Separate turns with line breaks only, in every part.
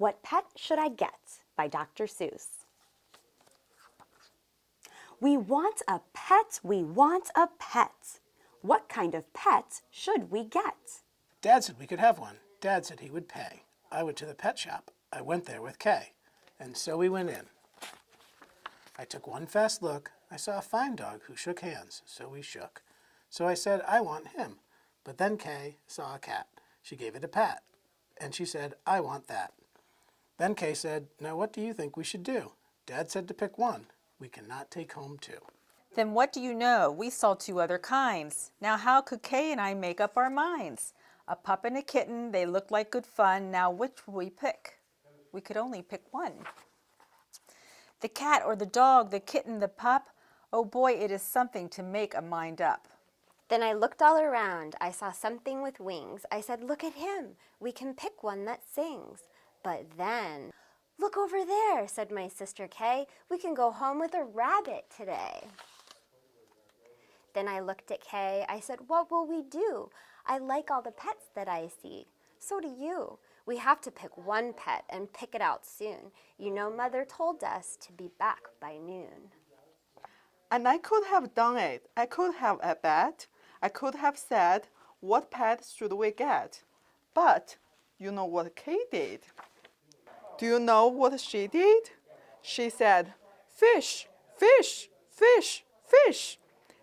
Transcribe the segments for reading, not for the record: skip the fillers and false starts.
What Pet Should I Get by Dr. Seuss. We want a pet, we want a pet. What kind of pet should we get?
Dad said we could have one. Dad said he would pay. I went to the pet shop. I went there with Kay. And so we went in. I took one fast look. I saw a fine dog who shook hands, so we shook. So I said, I want him. But then Kay saw a cat. She gave it a pat. And she said, I want that. Then Kay said, now what do you think we should do? Dad said to pick one. We cannot take home two.
Then what do you know? We saw two other kinds. Now how could Kay and I make up our minds? A pup and a kitten, they looked like good fun. Now which will we pick? We could only pick one. The cat or the dog, the kitten, the pup? Oh boy, it is something to make a mind up.
Then I looked all around. I saw something with wings. I said, look at him. We can pick one that sings. But then, look over there, said my sister Kay. We can go home with a rabbit today. Then I looked at Kay. I said, what will we do? I like all the pets that I see. So do you. We have to pick one pet and pick it out soon. You know, Mother told us to be back by noon.
And I could have done it. I could have a bet. I could have said, what pet should we get? But you know what Kay did? Do you know what she did? She said, fish, fish, fish, fish.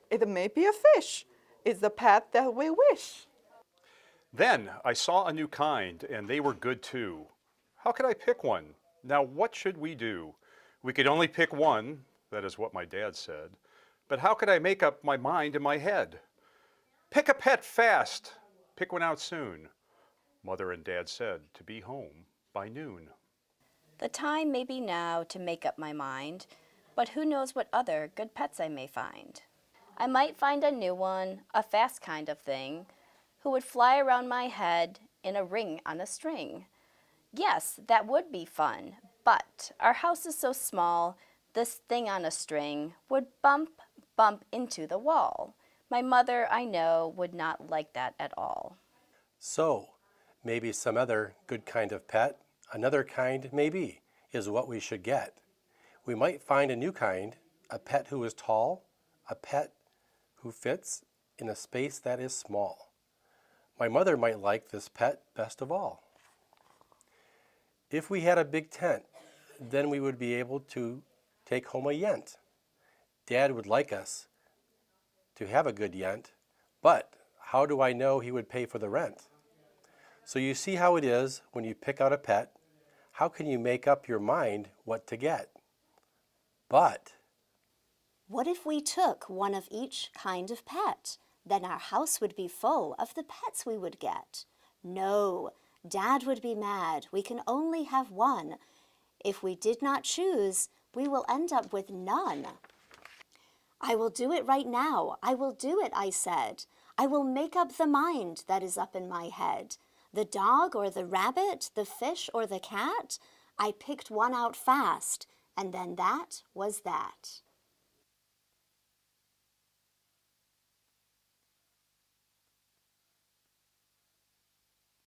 It may be a fish. It's the pet that we wish.
Then I saw a new kind, and they were good too. How could I pick one? Now what should we do? We could only pick one, that is what my dad said. But how could I make up my mind in my head? Pick a pet fast, pick one out soon. Mother and Dad said to be home by noon.
The time may be now to make up my mind, but who knows what other good pets I may find. I might find a new one, a fast kind of thing, who would fly around my head in a ring on a string. Yes, that would be fun, but our house is so small, this thing on a string would bump into the wall. My mother, I know, would not like that at all.
So, maybe some other good kind of pet, another kind maybe, is what we should get. We might find a new kind, a pet who is tall, a pet who fits in a space that is small. My mother might like this pet best of all. If we had a big tent, then we would be able to take home a yent. Dad would like us to have a good yent, but how do I know he would pay for the rent? So you see how it is when you pick out a pet. How can you make up your mind what to get? But
What if we took one of each kind of pet? Then our house would be full of the pets we would get. No, Dad would be mad. We can only have one. If we did not choose, we will end up with none. I will do it right now. I will do it, I said. I will make up the mind that is up in my head. The dog or the rabbit, the fish or the cat, I picked one out fast, and then that was that.